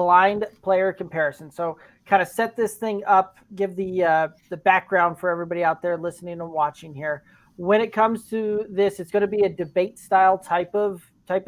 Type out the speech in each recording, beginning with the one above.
blind player comparison. So kind of set this thing up, give the background for everybody out there listening and watching here. When it comes to this, it's going to be a debate style type of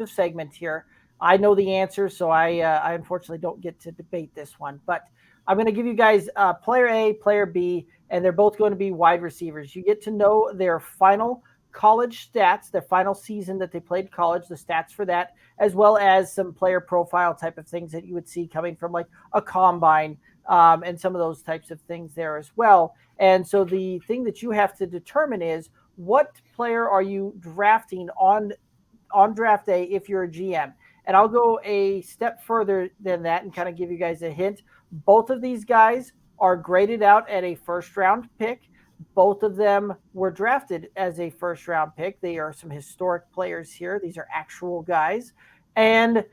segment here. I know the answer, so I unfortunately don't get to debate this one, but I'm going to give you guys player A, player B, and they're both going to be wide receivers. You get to know their final college stats, their final season that they played college, the stats for that, as well as some player profile type of things that you would see coming from like a combine, and some of those types of things there as well. And so the thing that you have to determine is what player are you drafting on draft day if you're a GM. And I'll go a step further than that and kind of give you guys a hint. Both of these guys are graded out at a first round pick. Both of them were drafted as a first round pick. They are some historic players here. These are actual guys. And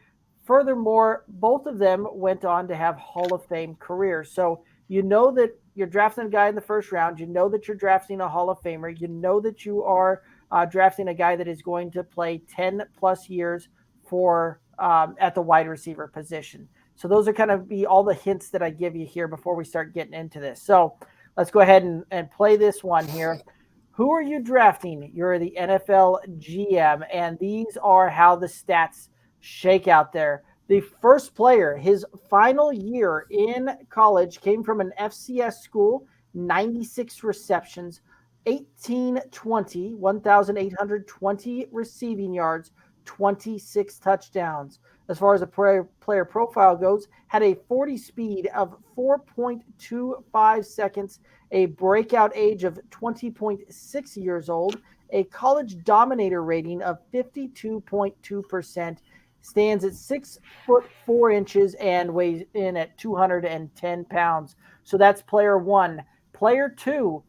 furthermore, both of them went on to have Hall of Fame careers. So you know that you're drafting a guy in the first round. You know that you're drafting a Hall of Famer. You know that you are drafting a guy that is going to play 10 plus years for at the wide receiver position. So those are kind of be all the hints that I give you here before we start getting into this. So let's go ahead and play this one here. Who are you drafting? You're the NFL GM, and these are how the stats shake out there. The first player, his final year in college, came from an FCS school, 96 receptions, 1,820 receiving yards, 26 touchdowns. As far as the player profile goes, had a 40 speed of 4.25 seconds, a breakout age of 20.6 years old, a college dominator rating of 52.2%, stands at 6 foot 4 inches and weighs in at 210 pounds. So that's player one. Player two,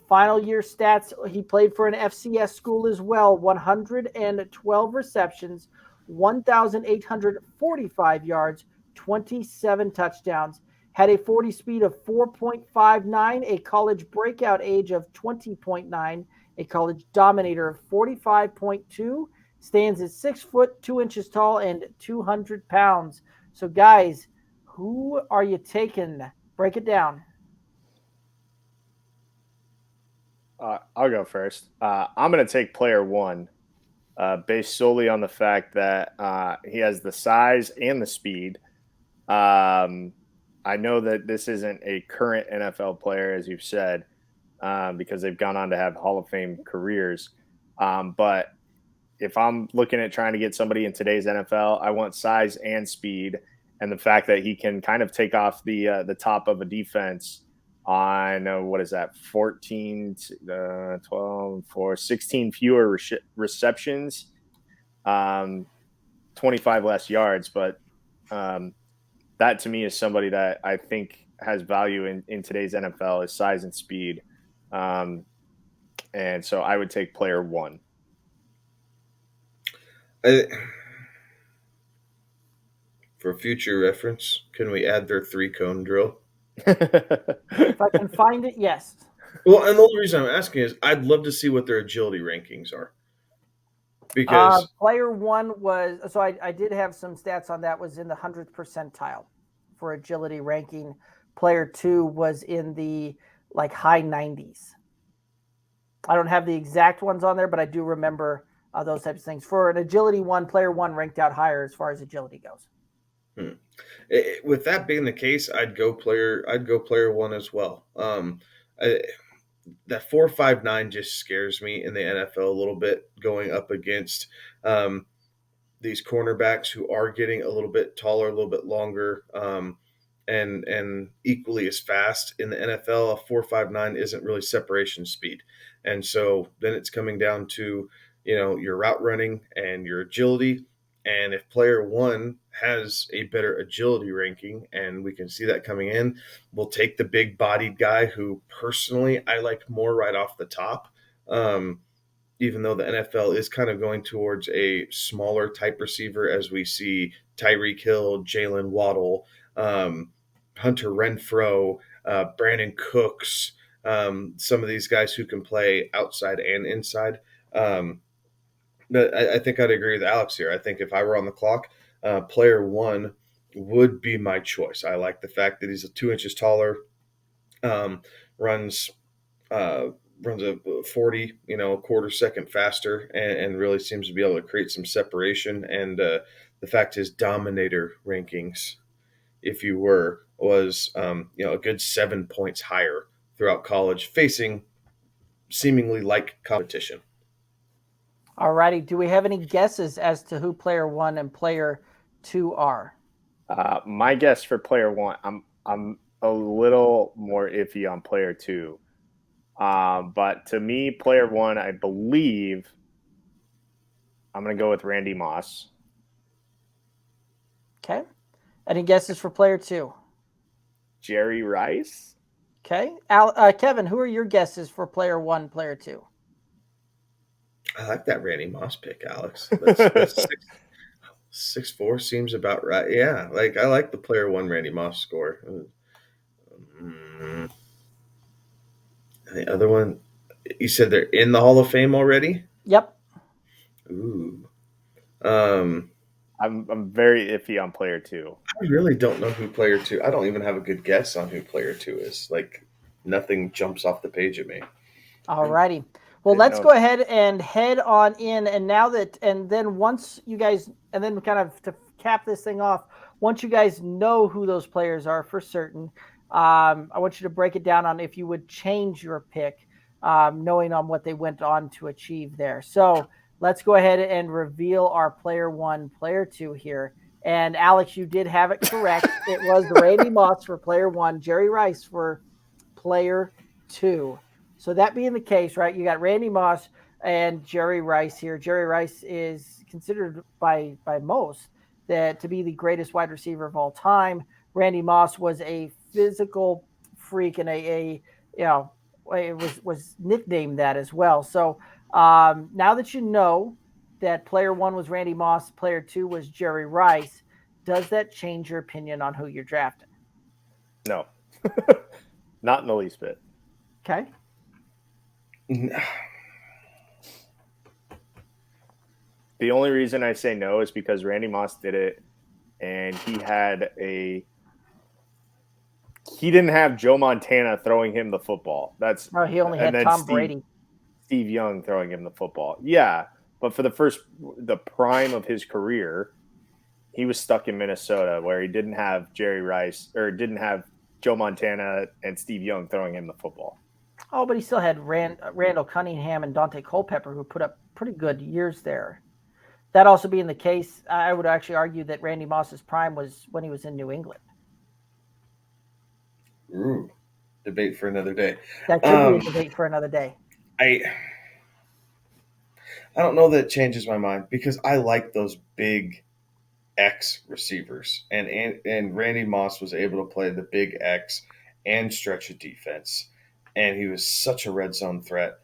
final year stats, he played for an FCS school as well, 112 receptions, 1,845 yards, 27 touchdowns. Had a 40 speed of 4.59, a college breakout age of 20.9, a college dominator of 45.2, stands at 6 foot 2 inches tall and 200 pounds. So, guys, who are you taking? Break it down. I'll go first. I'm going to take player one, based solely on the fact that he has the size and the speed. Um, I know that this isn't a current NFL player, as you've said, because they've gone on to have Hall of Fame careers. But if I'm looking at trying to get somebody in today's NFL, I want size and speed, and the fact that he can kind of take off the top of a defense on what is that 14 12 for 16 fewer receptions, um, 25 less yards, but um, that to me is somebody that I think has value in today's NFL is size and speed. Um, and so I would take player one. I, for future reference, can we add their 3 cone drill? If I can find it, yes. Well, and the only reason I'm asking is I'd love to see what their agility rankings are because Player one was so I did have some stats on that was in the 100th percentile for agility ranking. Player two was in the like high 90s. I don't have the exact ones on there, but I do remember those types of things. For an agility one, player one ranked out higher as far as agility goes. hmm. With that being the case, I'd go player one as well. I, that 4.59 just scares me in the NFL a little bit going up against um, these cornerbacks who are getting a little bit taller, a little bit longer, and equally as fast. In the NFL, a 4.59 isn't really separation speed, and so then it's coming down to your route running and your agility. And if player one has a better agility ranking, and we can see that coming in, we'll take the big bodied guy who personally I like more right off the top. Um, Even though the NFL is kind of going towards a smaller type receiver, as we see Tyreek Hill, Jalen Waddle, um, Hunter Renfro, Brandon Cooks, some of these guys who can play outside and inside. Um, but I think I'd agree with Alex here. I think if I were on the clock, player one would be my choice. I like the fact that he's 2 inches taller, um, runs uh, runs a 40, a quarter second faster, and really seems to be able to create some separation. And the fact his dominator rankings, if you were, was a good 7 points higher throughout college, facing seemingly like competition. Alrighty. Do we have any guesses as to who player one and player two are? My guess for player one, I'm a little more iffy on player two. But to me, player one, I believe I'm going to go with Randy Moss. Okay. Any guesses for player two? Jerry Rice. Okay. Kevin, who are your guesses for player one, player two? I like that Randy Moss pick, Alex. That's 6'4" seems about right. Yeah, like I like the player one Randy Moss score. Mm, the other one, you said they're in the Hall of Fame already. Yep. Ooh, um, I'm very iffy on player two. I really don't know who player two. I don't even have a good guess on who player two is. Like nothing jumps off the page at me. All righty. Well, Didn't let's know. go ahead and head on in. And now that, and then once you guys, and then kind of to cap this thing off, once you guys know who those players are for certain, I want you to break it down on if you would change your pick, knowing on what they went on to achieve there. So let's go ahead and reveal our player one, player two here. And Alex, you did have it correct. It was Randy Moss for player one, Jerry Rice for player two. So that being the case, right, you got Randy Moss and Jerry Rice here. Jerry Rice is considered by most that to be the greatest wide receiver of all time. Randy Moss was a physical freak and a you know it was nicknamed that as well. So now that you know that player one was Randy Moss, player two was Jerry Rice, does that change your opinion on who you're drafting? No, not in the least bit. Okay. The only reason I say no is because Randy Moss did it, and he didn't have Joe Montana throwing him the football. That's Oh, he only and had then Tom Brady. Steve Young throwing him the football. Yeah, but for the prime of his career, he was stuck in Minnesota where he didn't have Jerry Rice or didn't have Joe Montana and Steve Young throwing him the football. Oh, but he still had Randall Cunningham and Dante Culpepper, who put up pretty good years there. That also being the case, I would actually argue that Randy Moss's prime was when he was in New England. Ooh, debate for another day. That could be a debate for another day. I I don't know that it changes my mind because I like those big X receivers, and Randy Moss was able to play the big X and stretch a defense, and he was such a red zone threat.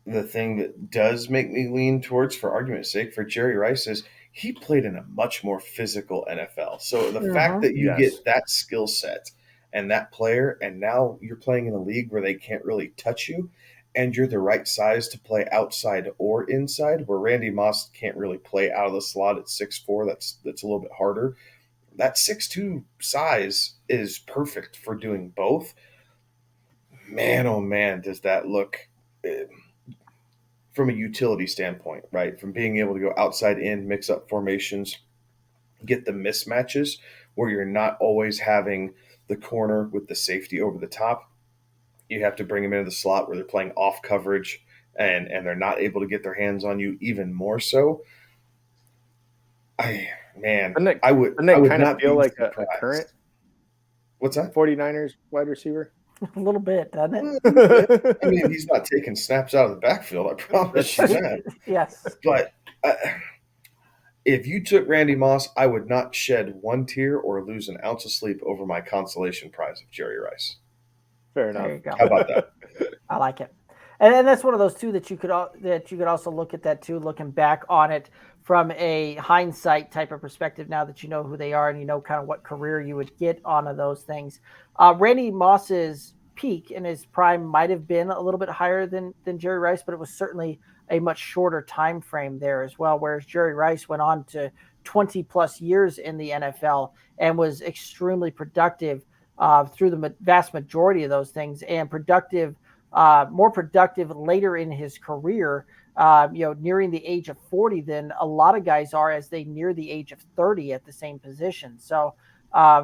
The thing that does make me lean towards, for argument's sake, for Jerry Rice is he played in a much more physical NFL. So the fact Mm-hmm. that you Yes. get that skill set and that player, and now you're playing in a league where they can't really touch you, and you're the right size to play outside or inside, where Randy Moss can't really play out of the slot at 6'4". That's a little bit harder. That 6'2" size is perfect for doing both. Man, oh man, does that look from a utility standpoint, right? From being able to go outside in, mix up formations, get the mismatches where you're not always having the corner with the safety over the top. You have to bring them into the slot where they're playing off coverage and they're not able to get their hands on you even more so. I man, Doesn't it, I would doesn't I it would kind of not feel be like a current surprised. What's that? 49ers wide receiver? A little bit, doesn't it? Yeah, I mean, he's not taking snaps out of the backfield. I promise you that. Yes. But if you took Randy Moss, I would not shed one tear or lose an ounce of sleep over my consolation prize of Jerry Rice. Fair There enough. you go. How about that? I like it, and that's one of those too that you could also look at that too, looking back on it from a hindsight type of perspective. Now that you know who they are and you know kind of what career you would get on of those things, Randy Moss's peak in his prime might have been a little bit higher than Jerry Rice, but it was certainly a much shorter time frame there as well. Whereas Jerry Rice went on to 20 plus years in the NFL and was extremely productive through the vast majority of those things, and more productive later in his career, nearing the age of 40 than a lot of guys are as they near the age of 30 at the same position. So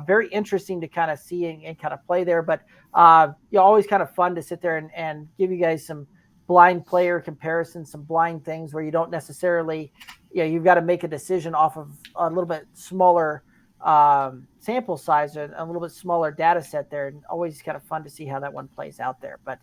very interesting to kind of see and kind of play there. But always kind of fun to sit there and give you guys some blind player comparisons, some blind things where you don't necessarily, you've got to make a decision off of a little bit smaller sample size and a little bit smaller data set there. And always kind of fun to see how that one plays out there. But